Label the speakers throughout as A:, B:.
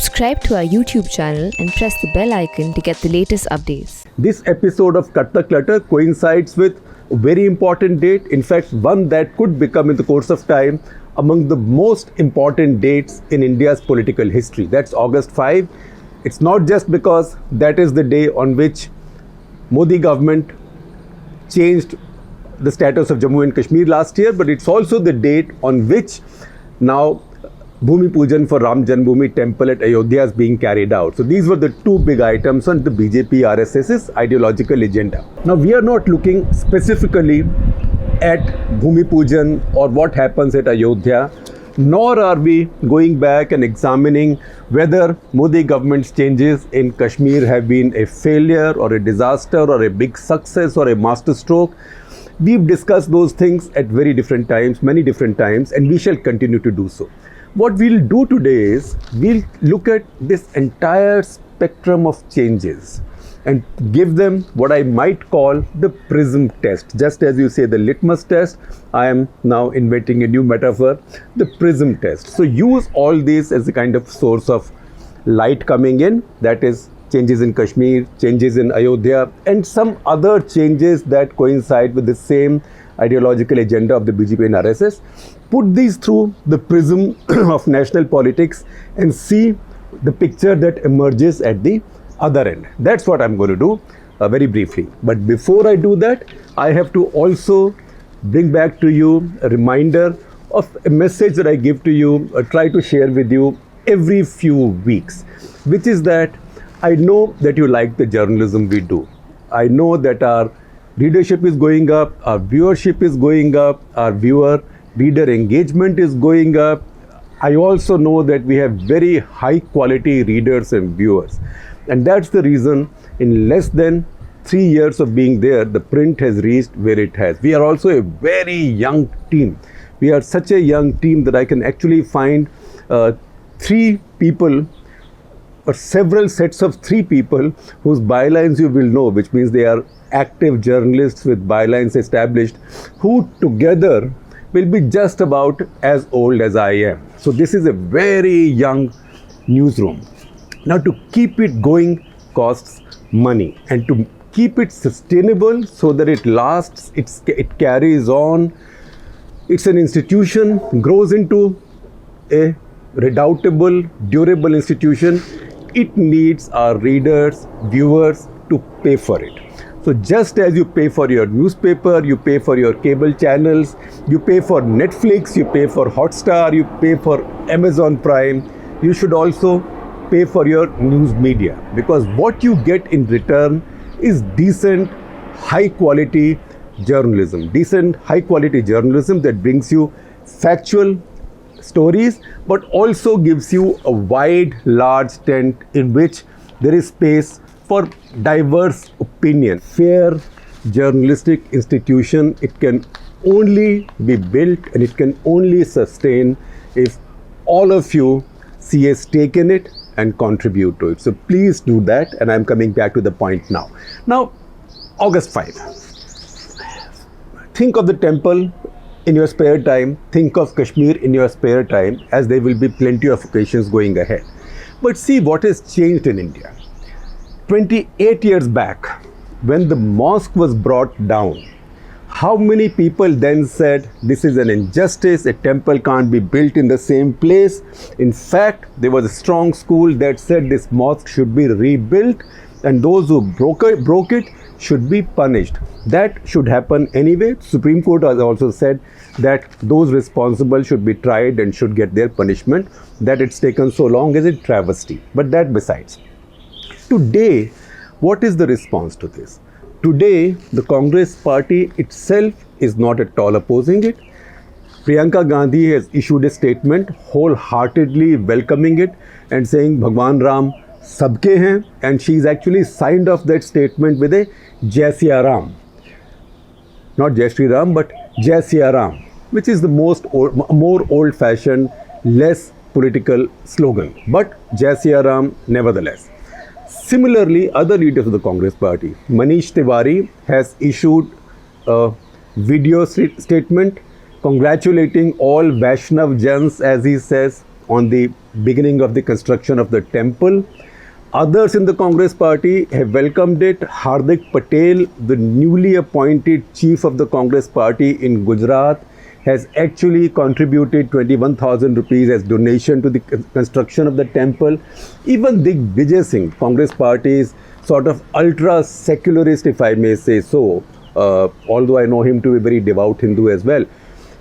A: Subscribe to our YouTube channel and press the bell icon to get the latest updates.
B: This episode of Cut the Clutter coincides with a very important date, in fact one that could become in the course of time among the most important dates in India's political history. That's August 5. It's not just because that is the day on which Modi government changed the status of Jammu and Kashmir last year, but it's also the date on which now Bhumi Pujan for Ram Janmabhoomi temple at Ayodhya is being carried out. So these were the two big items on the BJP RSS's ideological agenda. Now we are not looking specifically at Bhumi Pujan or what happens at Ayodhya, nor are we going back and examining whether Modi government's changes in Kashmir have been a failure or a disaster or a big success or a masterstroke. We've discussed those things at very different times, many different times, and we shall continue to do so. What we'll do today is we'll look at this entire spectrum of changes and give them what I might call the prism test. Just as you say the litmus test, I am now inventing a new metaphor, the prism test. So use all these as a kind of source of light coming in, that is changes in Kashmir, changes in Ayodhya, and some other changes that coincide with the same ideological agenda of the BJP and RSS. Put these through the prism of national politics and see the picture that emerges at the other end. That's what I'm going to do very briefly. But before I do that, I have to also bring back to you a reminder of a message that I give to you, try to share with you every few weeks, which is that I know that you like the journalism we do. I know that our readership is going up, our viewership is going up, our reader engagement is going up. I also know that we have very high quality readers and viewers. And that's the reason in less than 3 years of being there, the print has reached where it has. We are also a very young team. We are such a young team that I can actually find 3 people or several sets of 3 people whose bylines you will know, which means they are active journalists with bylines established, who together will be just about as old as I am. So this is a very young newsroom. Now to keep it going costs money, and to keep it sustainable so that it lasts, it carries on, it's an institution, grows into a redoubtable, durable institution, it needs our readers, viewers to pay for it. So just as you pay for your newspaper, you pay for your cable channels, you pay for Netflix, you pay for Hotstar, you pay for Amazon Prime, you should also pay for your news media, because what you get in return is decent, high quality journalism. Decent, high quality journalism that brings you factual stories, but also gives you a wide, large tent in which there is space for diverse opinion. Fair journalistic institution, it can only be built and it can only sustain if all of you see a stake in it and contribute to it. So please do that, and I'm coming back to the point now. Now, August 5. Think of the temple in your spare time, think of Kashmir in your spare time, as there will be plenty of occasions going ahead. But see what has changed in India. 28 years back, when the mosque was brought down, how many people then said this is an injustice, a temple can't be built in the same place? In fact, there was a strong school that said this mosque should be rebuilt and those who broke it should be punished. That should happen anyway. Supreme Court has also said that those responsible should be tried and should get their punishment. That it's taken so long is a travesty. But that besides. Today, what is the response to this? Today, the Congress party itself is not at all opposing it. Priyanka Gandhi has issued a statement wholeheartedly welcoming it and saying Bhagwan Ram sabke hain, and she's actually signed off that statement with a Jai Siya Ram. Not Jai Shri Ram, but Jai Siya Ram, which is the more old-fashioned, less political slogan, but Jai Siya Ram nevertheless. Similarly, other leaders of the Congress party, Manish Tiwari has issued a video statement congratulating all Vaishnav Jans, as he says, on the beginning of the construction of the temple. Others in the Congress party have welcomed it. Hardik Patel, the newly appointed chief of the Congress party in Gujarat, has actually contributed 21,000 rupees as donation to the construction of the temple. Even Digvijay Singh, Congress party's sort of ultra secularist, if I may say so, although I know him to be a very devout Hindu as well,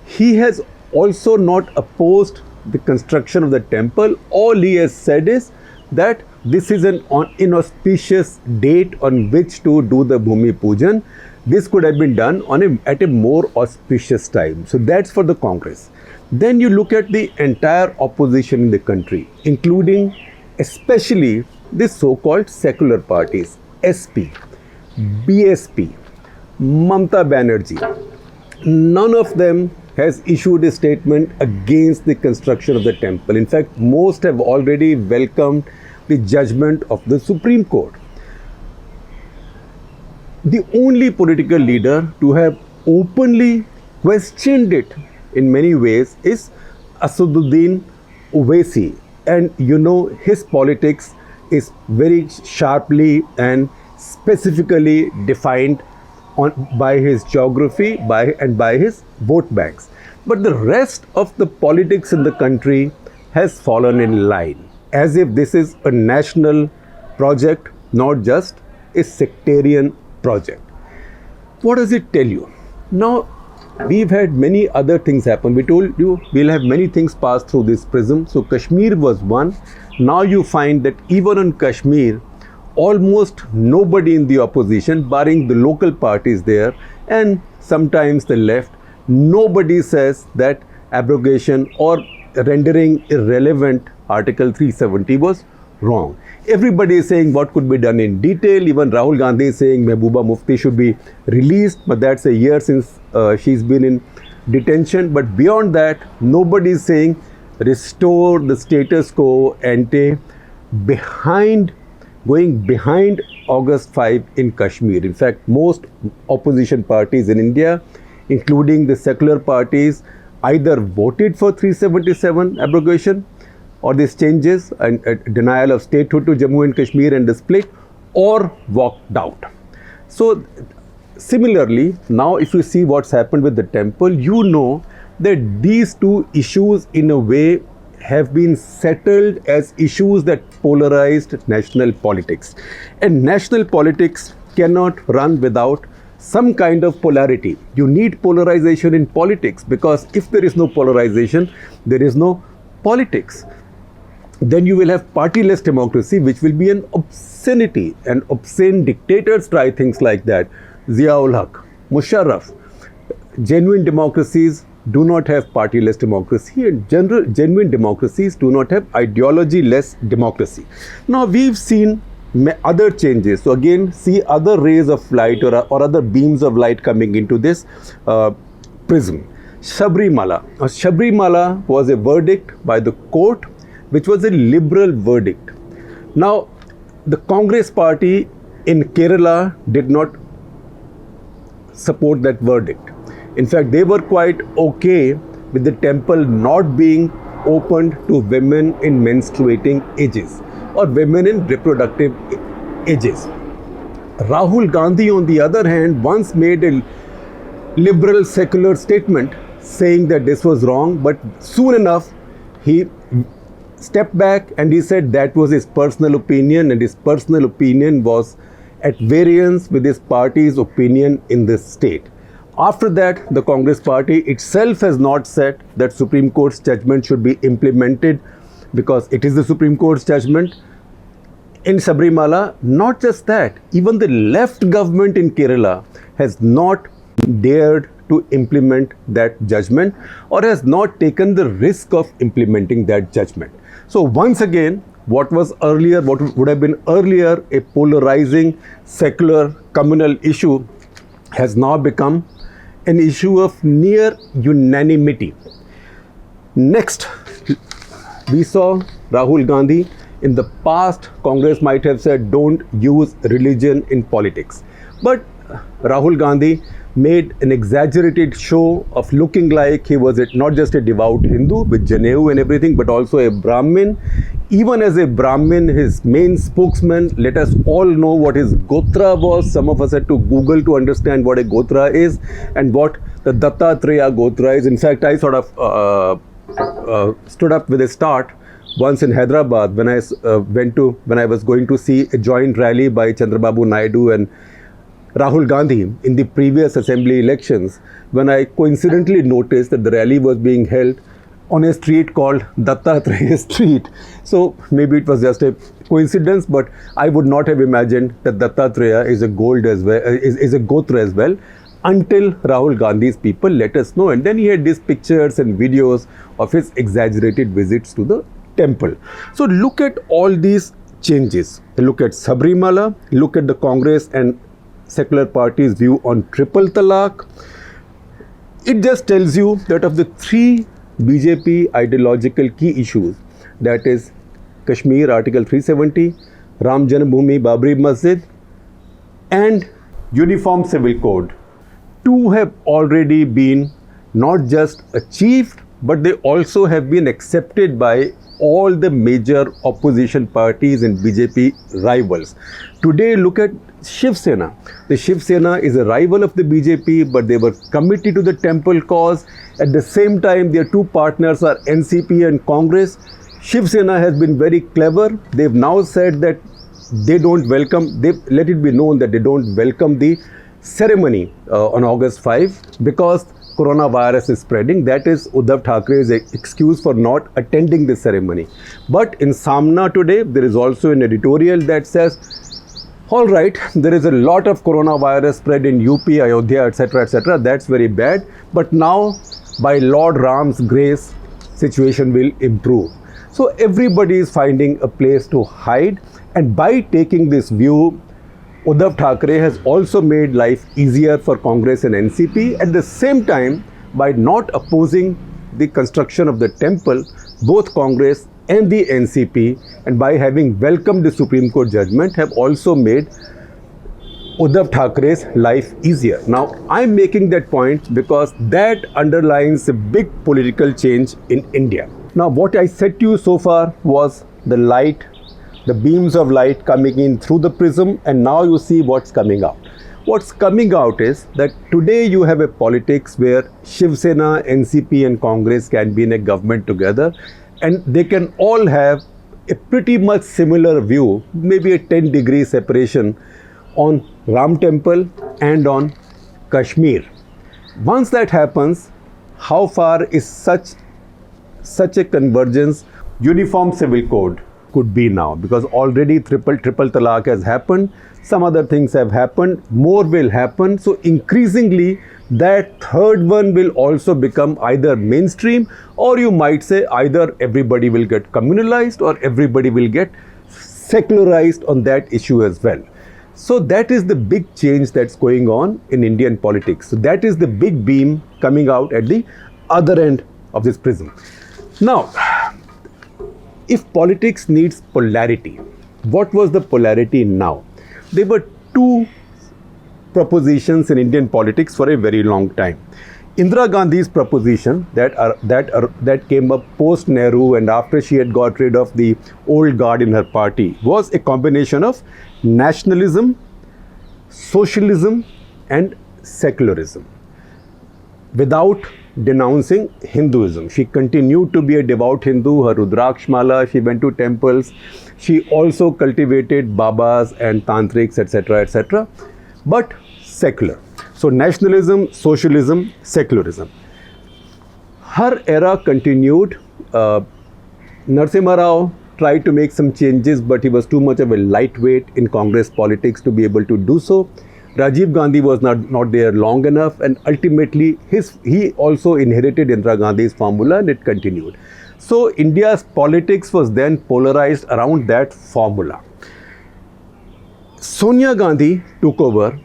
B: he has also not opposed the construction of the temple. All he has said is that this is an inauspicious date on which to do the Bhumi Pujan. This could have been done at a more auspicious time. So that's for the Congress. Then you look at the entire opposition in the country, including especially the so-called secular parties, SP, BSP, Mamata Banerjee. None of them has issued a statement against the construction of the temple. In fact, most have already welcomed the judgment of the Supreme Court. The only political leader to have openly questioned it in many ways is Asaduddin Owaisi. And you know, his politics is very sharply and specifically defined by his geography and by his vote banks. But the rest of the politics in the country has fallen in line, as if this is a national project, not just a sectarian project. What does it tell you? Now, we've had many other things happen. We told you we'll have many things pass through this prism. So Kashmir was one. Now you find that even on Kashmir, almost nobody in the opposition, barring the local parties there and sometimes the left, nobody says that abrogation or rendering irrelevant Article 370 was wrong. Everybody is saying what could be done in detail. Even Rahul Gandhi is saying Mehbooba Mufti should be released, but that's a year since she's been in detention. But beyond that, nobody is saying restore the status quo ante going behind August 5 in Kashmir. In fact, most opposition parties in India, including the secular parties, either voted for 377 abrogation or these changes and denial of statehood to Jammu and Kashmir and the split, or walked out. So similarly, now if you see what's happened with the temple, you know that these two issues in a way have been settled as issues that polarized national politics. And national politics cannot run without some kind of polarity. You need polarization in politics, because if there is no polarization, there is no politics. Then you will have partyless democracy, which will be an obscenity, and obscene dictators try things like that. Ziaul Haq, Musharraf. Genuine democracies do not have partyless democracy, and genuine democracies do not have ideology-less democracy. Now we've seen other changes. So again, see other rays of light or other beams of light coming into this prism. Sabrimala. Sabrimala was a verdict by the court, which was a liberal verdict. Now, the Congress party in Kerala did not support that verdict. In fact, they were quite okay with the temple not being opened to women in menstruating ages or women in reproductive ages. Rahul Gandhi, on the other hand, once made a liberal secular statement saying that this was wrong, but soon enough he stepped back and he said that was his personal opinion, and his personal opinion was at variance with his party's opinion in this state. After that, the Congress party itself has not said that Supreme Court's judgment should be implemented, because it is the Supreme Court's judgment in Sabrimala. Not just that, even the left government in Kerala has not dared to implement that judgment, or has not taken the risk of implementing that judgment. So once again, what would have been earlier a polarizing secular communal issue has now become an issue of near unanimity. Next, we saw Rahul Gandhi. In the past, Congress might have said don't use religion in politics. But Rahul Gandhi made an exaggerated show of looking like he was not just a devout Hindu with Janeu and everything, but also a Brahmin. Even as a Brahmin, his main spokesman, let us all know what his Gotra was. Some of us had to Google to understand what a Gotra is and what the Dattatreya Gotra is. In fact, I sort of stood up with a start once in Hyderabad when I was going to see a joint rally by Chandrababu Naidu and Rahul Gandhi in the previous assembly elections, when I coincidentally noticed that the rally was being held on a street called Dattatreya Street. So maybe it was just a coincidence, but I would not have imagined that Dattatreya is a Gotra as well, until Rahul Gandhi's people let us know. And then he had these pictures and videos of his exaggerated visits to the temple. So look at all these changes. Look at Sabrimala, look at the Congress and secular party's view on triple talaq. It just tells you that of the three BJP ideological key issues, that is Kashmir, Article 370, Ram Janmabhoomi, Babri Masjid, and Uniform Civil Code, two have already been not just achieved, but they also have been accepted by all the major opposition parties and BJP rivals. Today, look at Shiv Sena. The Shiv Sena is a rival of the BJP, but they were committed to the temple cause. At the same time, their two partners are NCP and Congress. Shiv Sena has been very clever. They've now said that they don't welcome, they let it be known that they don't welcome the ceremony on August 5 because coronavirus is spreading. That is Uddhav Thackeray's excuse for not attending the ceremony. But in Samna today, there is also an editorial that says, all right, there is a lot of coronavirus spread in UP, Ayodhya, etc., etc. That's very bad. But now, by Lord Ram's grace, situation will improve. So everybody is finding a place to hide. And by taking this view, Uddhav Thackeray has also made life easier for Congress and NCP. At the same time, by not opposing the construction of the temple, both Congress and the NCP, and by having welcomed the Supreme Court judgment, have also made Uddhav Thackeray's life easier. Now, I'm making that point because that underlines a big political change in India. Now, what I said to you so far was the light, the beams of light coming in through the prism, and now you see what's coming out. What's coming out is that today you have a politics where Shiv Sena, NCP and Congress can be in a government together, and they can all have a pretty much similar view, maybe a 10-degree separation on Ram Temple and on Kashmir. Once that happens, how far is such a convergence? Uniform Civil Code could be now, because already triple talaq has happened, some other things have happened, more will happen. So increasingly that third one will also become either mainstream, or you might say either everybody will get communalized or everybody will get secularized on that issue as well. So that is the big change that's going on in Indian politics. So that is the big beam coming out at the other end of this prism. Now, if politics needs polarity, what was the polarity now? There were two propositions in Indian politics for a very long time. Indira Gandhi's proposition that came up post Nehru and after she had got rid of the old guard in her party was a combination of nationalism, socialism and secularism, without denouncing Hinduism. She continued to be a devout Hindu, her Rudraksh Mala, she went to temples, she also cultivated Babas and Tantrics, etc., etc., but secular. So nationalism, socialism, secularism. Her era continued. Narasimha Rao tried to make some changes, but he was too much of a lightweight in Congress politics to be able to do so. Rajiv Gandhi was not there long enough, and ultimately he also inherited Indira Gandhi's formula and it continued. So India's politics was then polarized around that formula. Sonia Gandhi took over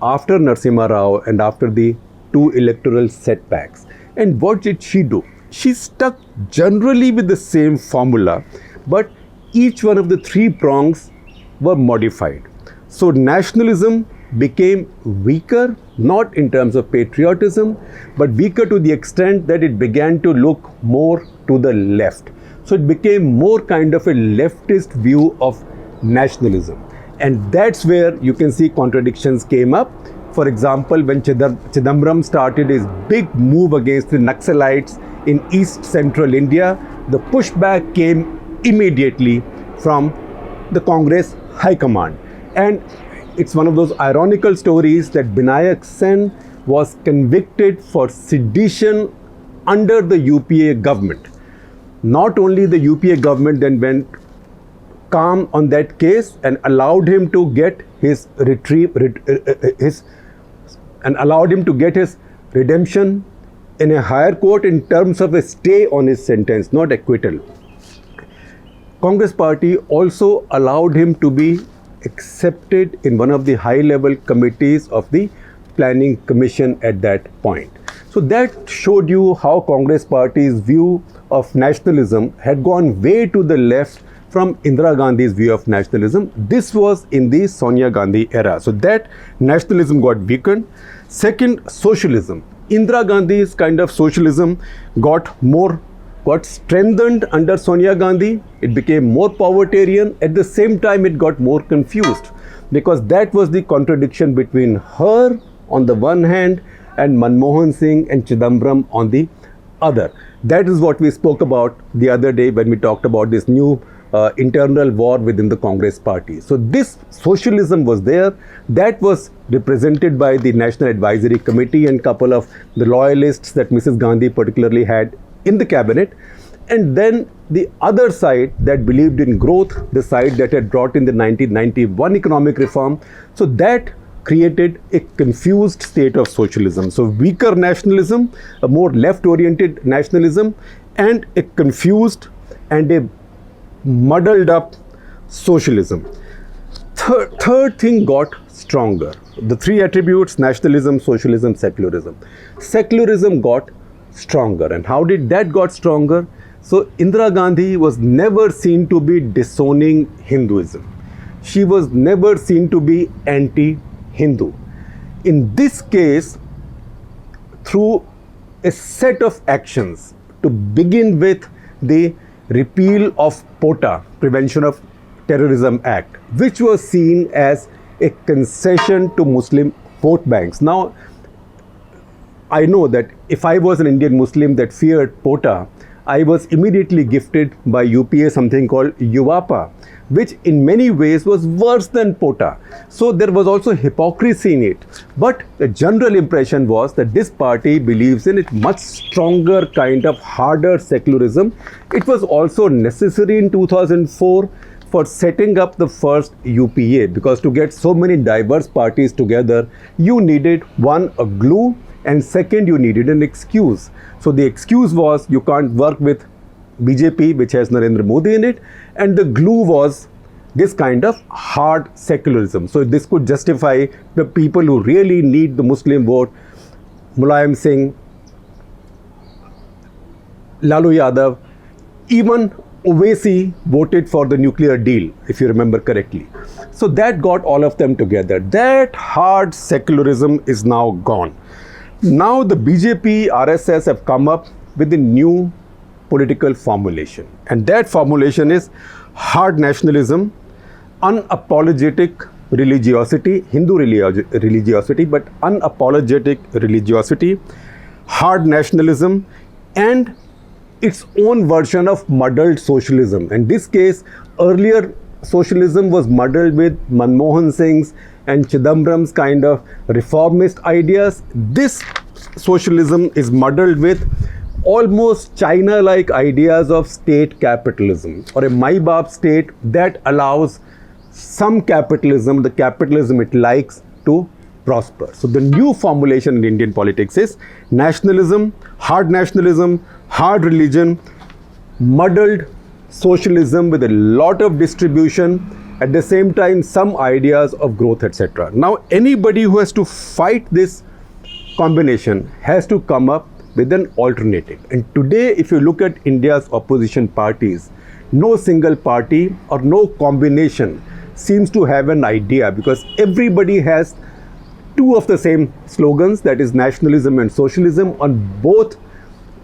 B: after Narasimha Rao and after the two electoral setbacks. And what did she do? She stuck generally with the same formula, but each one of the three prongs were modified. So nationalism became weaker, not in terms of patriotism, but weaker to the extent that it began to look more to the left. So it became more kind of a leftist view of nationalism. And that's where you can see contradictions came up. For example, when Chidambaram started his big move against the Naxalites in East Central India, the pushback came immediately from the Congress High Command. And it's one of those ironical stories that Binayak Sen was convicted for sedition under the UPA government. Not only the UPA government then went calm on that case and allowed him to get his redemption in a higher court in terms of a stay on his sentence, not acquittal. Congress party also allowed him to be accepted in one of the high-level committees of the Planning Commission at that point. So that showed you how Congress party's view of nationalism had gone way to the left from Indira Gandhi's view of nationalism. This was in the Sonia Gandhi era. So that nationalism got weakened. Second, socialism. Indira Gandhi's kind of socialism got strengthened under Sonia Gandhi. It became more povertarian. At the same time, it got more confused because that was the contradiction between her on the one hand and Manmohan Singh and Chidambaram on the other. That is what we spoke about the other day when we talked about this new internal war within the Congress party. So this socialism was there. That was represented by the National Advisory Committee and couple of the loyalists that Mrs. Gandhi particularly had in the cabinet. And then the other side that believed in growth, the side that had brought in the 1991 economic reform. So that created a confused state of socialism. So weaker nationalism, a more left-oriented nationalism, and a confused and a muddled up socialism. Third thing got stronger. The three attributes: nationalism, socialism, secularism. Secularism got stronger. And how did that got stronger? So Indira Gandhi was never seen to be disowning Hinduism. She was never seen to be anti-Hindu. In this case, through a set of actions, to begin with the repeal of POTA, Prevention of Terrorism Act, which was seen as a concession to Muslim vote banks. Now, I know that if I was an Indian Muslim that feared POTA, I was immediately gifted by UPA something called UAPA, which in many ways was worse than POTA. So there was also hypocrisy in it. But the general impression was that this party believes in a much stronger kind of harder secularism. It was also necessary in 2004 for setting up the first UPA, because to get so many diverse parties together, you needed one, a glue, and second, you needed an excuse. So the excuse was you can't work with BJP, which has Narendra Modi in it, and the glue was this kind of hard secularism. So this could justify the people who really need the Muslim vote: Mulayam Singh, Lalu Yadav, even Owaisi voted for the nuclear deal, if you remember correctly. So that got all of them together. That hard secularism is now gone. Now the BJP, RSS have come up with a new political formulation. And that formulation is hard nationalism, unapologetic religiosity, Hindu religiosity, but unapologetic religiosity, hard nationalism, and its own version of muddled socialism. In this case, earlier socialism was muddled with Manmohan Singh's and Chidambaram's kind of reformist ideas. This socialism is muddled with almost China-like ideas of state capitalism, or a my-baap state that allows some capitalism, the capitalism it likes, to prosper. So the new formulation in Indian politics is nationalism, hard religion, muddled socialism with a lot of distribution, at the same time some ideas of growth, etc. Now anybody who has to fight this combination has to come up with an alternative. And today, if you look at India's opposition parties, no single party or no combination seems to have an idea, because everybody has two of the same slogans, that is nationalism and socialism. On both,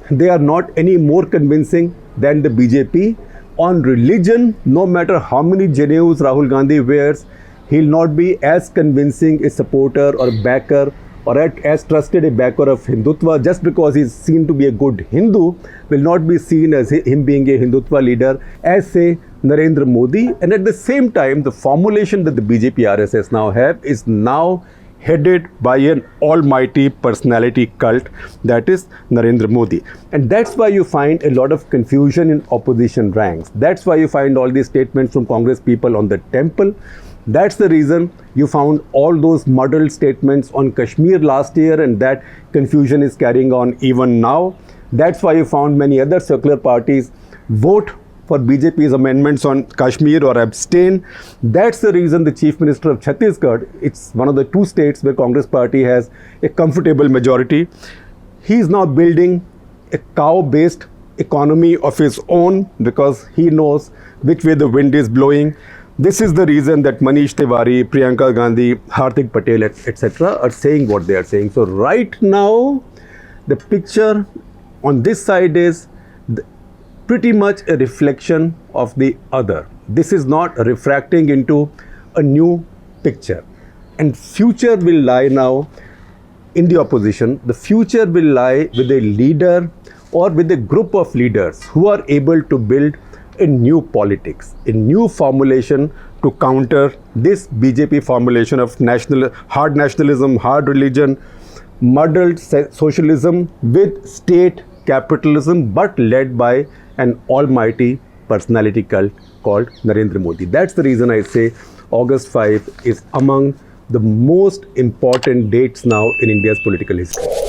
B: they are not any more convincing than the BJP. On religion, no matter how many Janeus Rahul Gandhi wears, he'll not be as convincing a supporter or backer or as trusted a backer of Hindutva. Just because he's seen to be a good Hindu, will not be seen as him being a Hindutva leader as, say, Narendra Modi. And at the same time, the formulation that the BJP RSS now have is now headed by an almighty personality cult, that is Narendra Modi. And that's why you find a lot of confusion in opposition ranks. That's why you find all these statements from Congress people on the temple. That's the reason you found all those muddled statements on Kashmir last year, and that confusion is carrying on even now. That's why you found many other secular parties vote for BJP's amendments on Kashmir or abstain. That's the reason the Chief Minister of Chhattisgarh, it's one of the two states where Congress party has a comfortable majority, he's now building a cow-based economy of his own because he knows which way the wind is blowing. This is the reason that Manish Tiwari, Priyanka Gandhi, Hardik Patel, etc. are saying what they are saying. So right now, the picture on this side is pretty much a reflection of the other. This is not refracting into a new picture. And future will lie now in the opposition. The future will lie with a leader or with a group of leaders who are able to build a new politics, a new formulation to counter this BJP formulation of hard nationalism, hard religion, muddled socialism with state capitalism, but led by an almighty personality cult called Narendra Modi. That's the reason I say August 5 is among the most important dates now in India's political history.